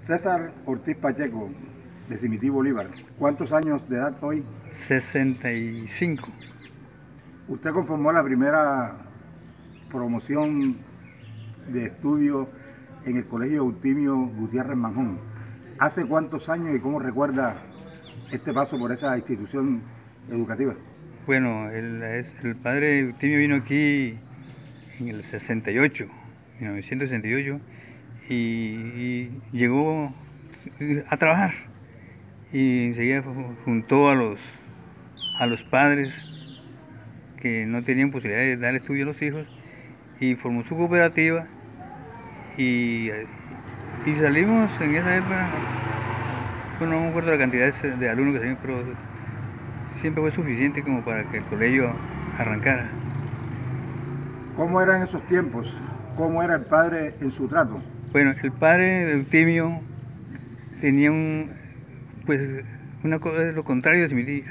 César Ortiz Pacheco, de Simití Bolívar. ¿Cuántos años de edad hoy? 65. Usted conformó la primera promoción de estudio en el Colegio Eutimio Gutiérrez Manjón. ¿Hace cuántos años y cómo recuerda este paso por esa institución educativa? Bueno, el padre Eutimio vino aquí en el 68, 1968, y llegó a trabajar. Y enseguida juntó a los padres que no tenían posibilidad de dar estudio a los hijos y formó su cooperativa y salimos en esa época. Bueno, no me acuerdo la cantidad de alumnos que salimos, pero siempre fue suficiente como para que el colegio arrancara. ¿Cómo eran esos tiempos? ¿Cómo era el padre en su trato? Bueno, el padre Eutimio tenía una cosa de lo contrario de Simití.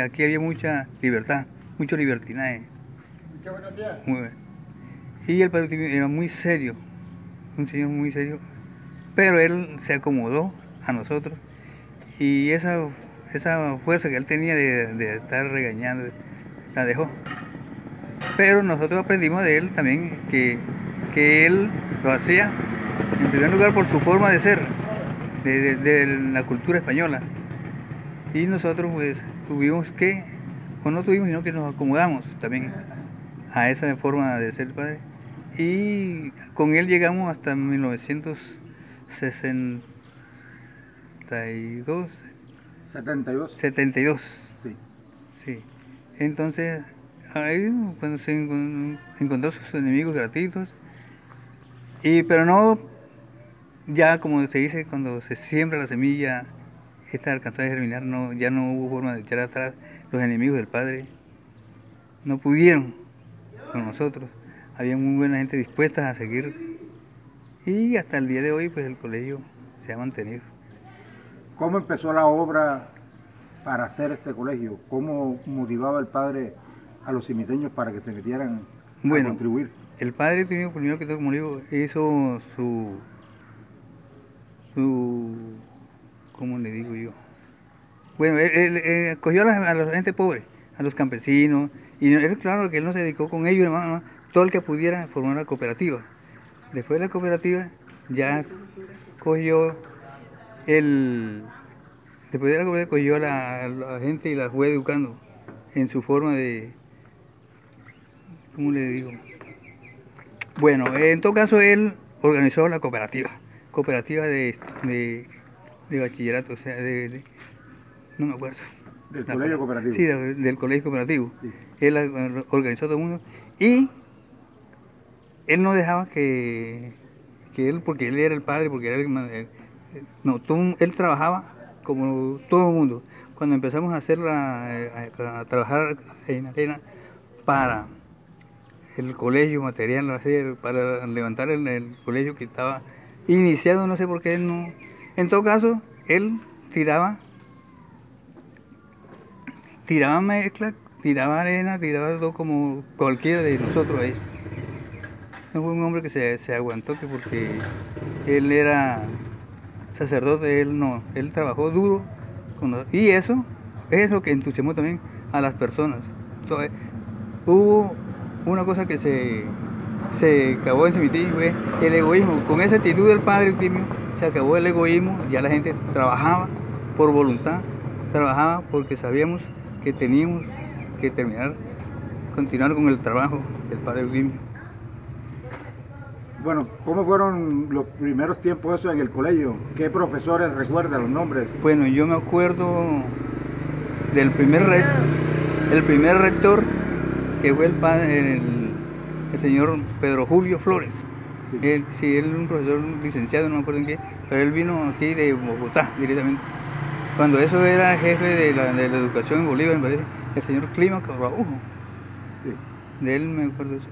Aquí había mucha libertad, mucho libertinaje. Muchas buenos días. Muy bien. Y el padre Eutimio era muy serio, un señor muy serio, pero él se acomodó a nosotros y esa fuerza que él tenía de estar regañando, la dejó. Pero nosotros aprendimos de él también que él lo hacía, en primer lugar, por su forma de ser, de la cultura española. Y nosotros pues tuvimos que, o no tuvimos, sino que nos acomodamos también a esa forma de ser padre. Y con él llegamos hasta 1962. 72. 72. Sí. Sí. Entonces, ahí cuando se encontró sus enemigos gratuitos, pero no, ya como se dice, cuando se siembra la semilla, esta alcanzó a germinar, no, ya no hubo forma de echar atrás. Los enemigos del Padre no pudieron con nosotros. Había muy buena gente dispuesta a seguir y hasta el día de hoy pues el colegio se ha mantenido. ¿Cómo empezó la obra para hacer este colegio? ¿Cómo motivaba el padre a los simiteños para que se metieran a contribuir? El padre primero que todo, como digo, hizo ¿cómo le digo yo? Bueno, él cogió a la gente pobre, a los campesinos, y él, claro que él no se dedicó con ellos, hermano, todo el que pudiera formar una cooperativa. Después de la cooperativa ya cogió después de la cooperativa cogió a la gente y la fue educando en su forma de, ¿cómo le digo? Bueno, en todo caso él organizó la cooperativa de bachillerato, o sea, no me acuerdo. ¿Del colegio cooperativo? Sí, del colegio cooperativo. Sí. Él organizó a todo el mundo y él no dejaba que él, porque él era el padre, porque era no, él trabajaba como todo el mundo. Cuando empezamos a a trabajar en arena para el colegio, material, para levantar el colegio que estaba iniciado, no sé por qué él no. En todo caso, él tiraba mezcla, tiraba arena, tiraba todo como cualquiera de nosotros ahí. No fue un hombre que se aguantó, que porque él era sacerdote, él trabajó duro y eso es lo que entusiasmó también a las personas. Entonces, hubo una cosa que se acabó en Simití, fue el egoísmo. Con esa actitud del padre Eutimio se acabó el egoísmo, ya la gente trabajaba por voluntad, trabajaba porque sabíamos que teníamos que continuar con el trabajo del padre Eutimio. Bueno, ¿cómo fueron los primeros tiempos eso en el colegio? ¿Qué profesores recuerdan los nombres? Bueno, yo me acuerdo del primer rector, que fue el señor Pedro Julio Flores. Sí. Él un profesor licenciado, no me acuerdo en qué, pero él vino aquí de Bogotá directamente. Cuando eso era jefe de la educación en Bolívar, el señor Clímaco Araujo. Sí. De él me acuerdo eso.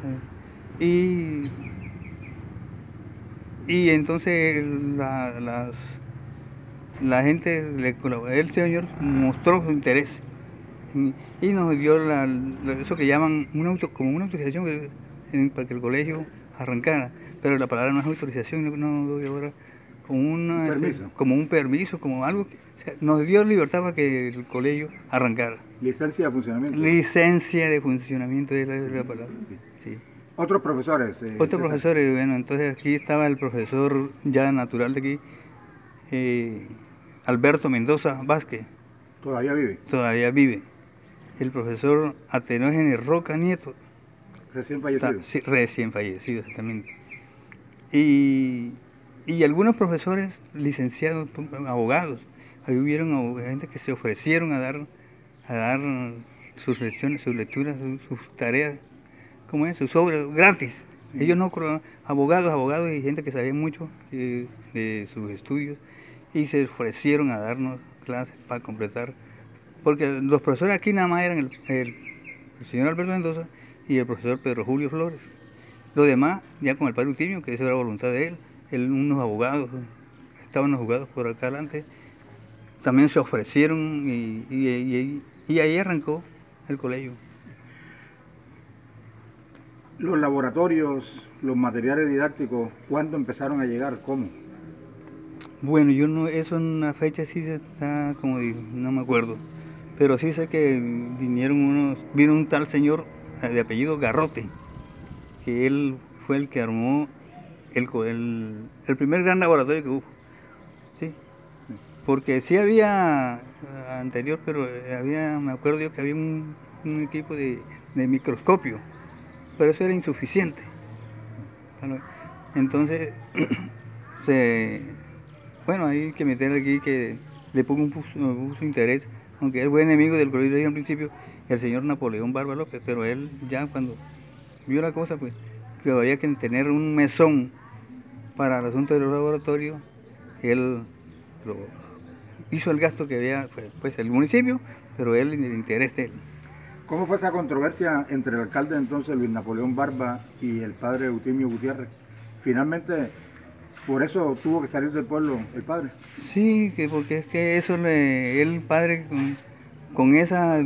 Y entonces la gente le colaboró. El señor mostró su interés y nos dio eso que llaman como una autorización para que el colegio arrancara. Pero la palabra no es autorización, no doy ahora como un permiso, como algo que o sea, nos dio libertad para que el colegio arrancara. Licencia de funcionamiento. Licencia de funcionamiento es la palabra. Sí. Otros profesores. Otros profesores, bueno, entonces aquí estaba el profesor ya natural de aquí, Alberto Mendoza Vázquez. ¿Todavía vive? Todavía vive. El profesor Atenógenes Roca Nieto. Recién fallecido. Sí, recién fallecido, exactamente. Y algunos profesores licenciados, abogados. Ahí hubieron gente que se ofrecieron a dar sus lecciones, sus lecturas, sus tareas, ¿cómo es? Sus obras gratis. Ellos no, abogados y gente que sabía mucho de sus estudios y se ofrecieron a darnos clases para completar. Porque los profesores aquí nada más eran el señor Alberto Mendoza y el profesor Pedro Julio Flores. Los demás, ya con el padre Eutimio, que eso era voluntad de él, unos abogados, estaban los abogados por acá adelante, también se ofrecieron y ahí arrancó el colegio. Los laboratorios, los materiales didácticos, ¿cuándo empezaron a llegar? ¿Cómo? Bueno, yo no, eso en una fecha sí está como no me acuerdo, pero sí sé que vino un tal señor de apellido Garrote, que él fue el que armó el primer gran laboratorio que hubo, sí, porque sí había anterior, pero me acuerdo yo que había un equipo de microscopio, pero eso era insuficiente. Entonces, bueno, hay que meter aquí que le puso interés, aunque él fue enemigo del colegio en principio, el señor Napoleón Barba López, pero él ya cuando vio la cosa, pues, que había que tener un mesón para el asunto de los laboratorios, él hizo el gasto que había, pues el municipio, pero él el interés de él. ¿Cómo fue esa controversia entre el alcalde entonces, Luis Napoleón Barba, y el padre Eutimio Gutiérrez? Finalmente, por eso tuvo que salir del pueblo el padre. Sí, porque es que eso el padre con esa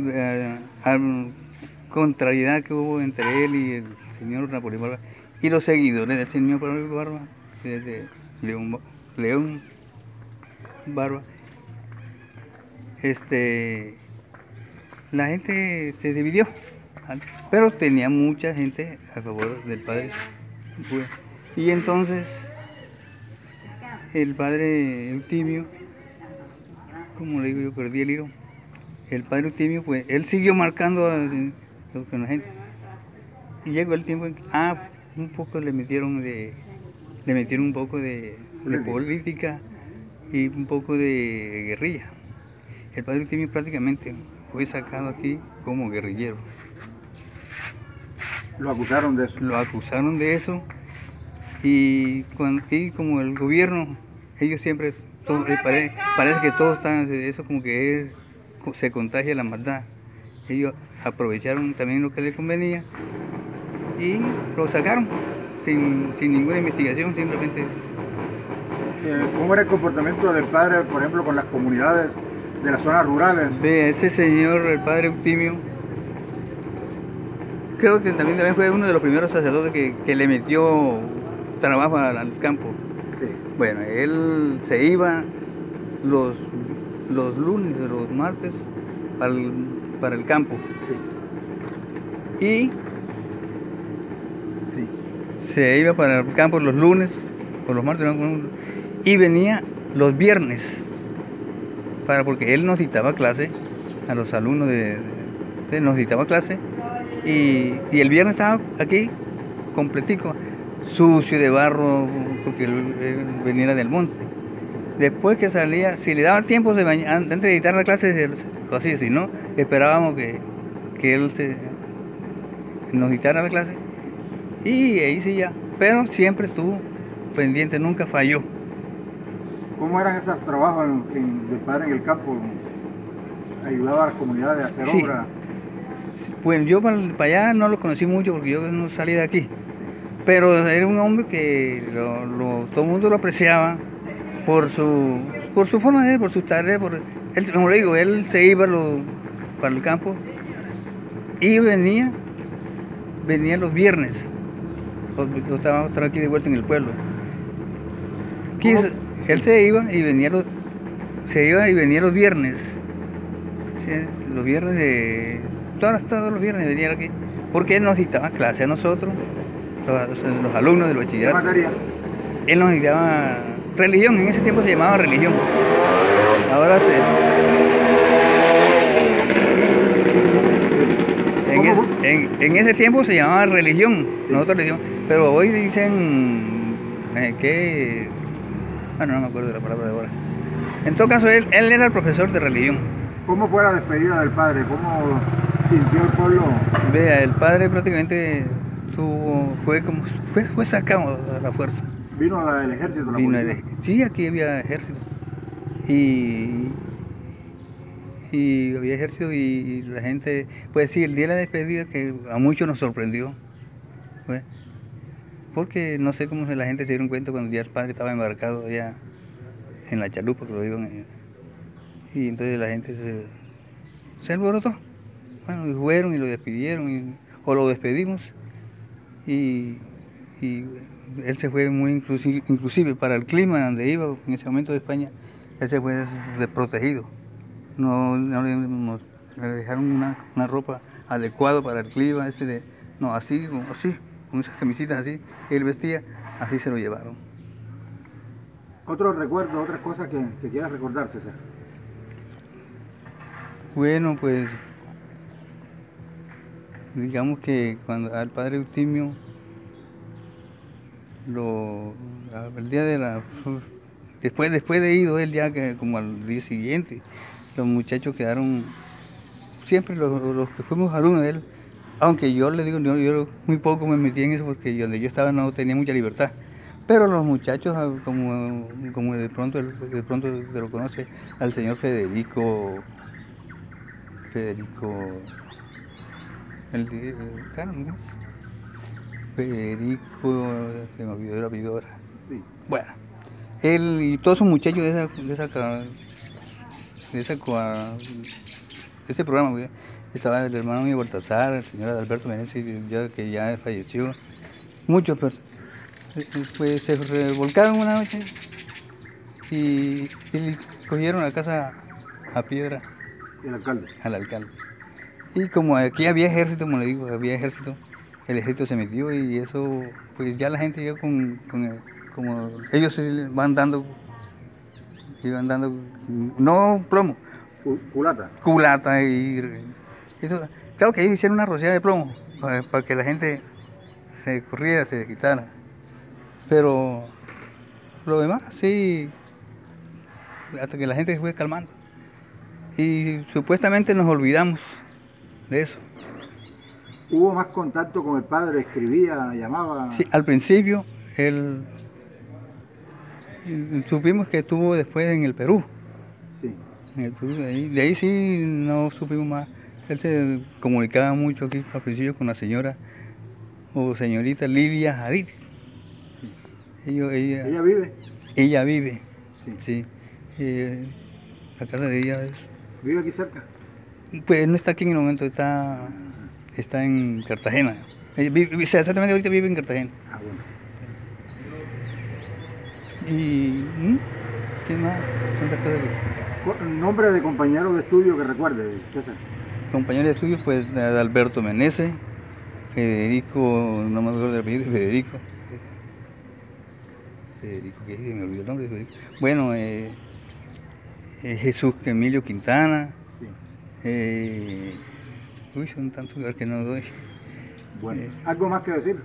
contrariedad que hubo entre él y el señor Napoleón Barba, y los seguidores del señor Napoleón Barba, desde León Barba, la gente se dividió, pero tenía mucha gente a favor del padre. Y entonces el padre Eutimio, como le digo yo, perdí el hilo. El padre Eutimio, pues, él siguió marcando con la gente. Y llegó el tiempo en que, un poco le metieron un poco de política y un poco de guerrilla. El padre Eutimio prácticamente fue sacado aquí como guerrillero. ¿Lo acusaron de eso? Lo acusaron de eso y como el gobierno, ellos siempre, parece que todos están, eso como que se contagia la maldad. Ellos aprovecharon también lo que les convenía y lo sacaron sin ninguna investigación, simplemente. ¿Cómo era el comportamiento del padre, por ejemplo, con las comunidades de las zonas rurales? Ve, ese señor, el padre Eutimio, creo que también fue uno de los primeros sacerdotes que le metió trabajo al campo. Sí. Bueno, él se iba los lunes o los martes para el campo. Sí. Se iba para el campo los lunes o los martes, y venía los viernes, porque él nos dictaba clase a los alumnos nos dictaba clase, y el viernes estaba aquí completico, sucio de barro, porque él venía del monte. Después que salía, si le daba tiempo de antes de dictar la clase, lo hacía, si no, esperábamos que él nos dictara la clase, y ahí sí ya, pero siempre estuvo pendiente, nunca falló. ¿Cómo eran esos trabajos del padre en el campo? ¿Ayudaba a las comunidades a hacer obras? Pues yo para allá no lo conocí mucho porque yo no salí de aquí, pero era un hombre que todo el mundo lo apreciaba por su forma de, por sus tareas, como le digo, él se iba para el campo y venía los viernes. Yo estaba aquí de vuelta en el pueblo. él se iba y venía los viernes. Sí, los viernes todos los viernes venía aquí, porque él nos dictaba clase a nosotros, los alumnos del ¿Qué bachillerato. materia? Él nos dictaba religión, en ese tiempo se llamaba religión. Ahora en ese tiempo se llamaba religión, nosotros religión, pero hoy dicen bueno, no me acuerdo de la palabra de ahora. En todo caso, él era el profesor de religión. ¿Cómo fue la despedida del padre? ¿Cómo sintió el pueblo? Vea, el padre prácticamente fue sacado a la fuerza. ¿Vino el ejército, la policía? Sí, aquí había ejército. Y había ejército y la gente, pues sí, el día de la despedida que a muchos nos sorprendió, pues, porque no sé cómo la gente se dieron cuenta cuando ya el padre estaba embarcado allá en la chalupa que lo iban y entonces la gente se alborotó. Bueno, y fueron y lo despidieron o lo despedimos y él se fue muy inclusive para el clima donde iba en ese momento de España, él se fue desprotegido. No le dejaron una ropa adecuada para el clima, así, con esas camisitas así, él vestía, así se lo llevaron. ¿Otros recuerdos, otras cosas que quieras recordar, César? Bueno, pues, digamos que cuando al padre Eutimio, el día después de ido él ya que como al día siguiente, los muchachos quedaron, siempre los que fuimos alumnos de él, aunque yo le digo, yo muy poco me metí en eso porque donde yo estaba no tenía mucha libertad, pero los muchachos, como de pronto se lo conoce, al señor Federico, se me olvidó el apellido ahora. Sí. Bueno, él y todos esos muchachos de ese programa, pues, estaba el hermano mío Baltasar, el señor Alberto Meneses, que ya falleció, muchos personas, pues se revolcaron una noche y cogieron la casa a piedra. ¿El alcalde? Al alcalde. Y como aquí había ejército, como le digo, el ejército se metió y eso, pues ya la gente iba como ellos iban dando, no plomo, culata y eso. Claro que ellos hicieron una rociada de plomo para que la gente se corriera, se quitara. Pero lo demás, sí, hasta que la gente se fue calmando. Y supuestamente nos olvidamos de eso. ¿Hubo más contacto con el padre? ¿Escribía, llamaba? Sí, al principio supimos que estuvo después en el Perú. Sí. En el Perú, de ahí sí no supimos más. Él se comunicaba mucho aquí al principio con la señora o señorita Lidia Hadid. ¿Ella vive? Ella vive, sí. La casa de ella es... ¿Vive aquí cerca? Pues no está aquí en el momento, está en Cartagena. Exactamente ahorita vive en Cartagena. Ah, bueno. ¿Y qué más? ¿Nombre de compañero de estudio que recuerde, César? Compañero de estudio, pues de Alberto Meneses, Federico, no me acuerdo del apellido, Federico, que me olvidó el nombre de Federico. Bueno, Jesús Emilio Quintana. Sí. Son tantos que no doy. Bueno, ¿algo más que decir?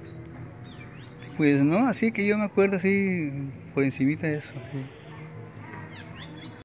Pues no, así que yo me acuerdo así por encimita de eso. Sí.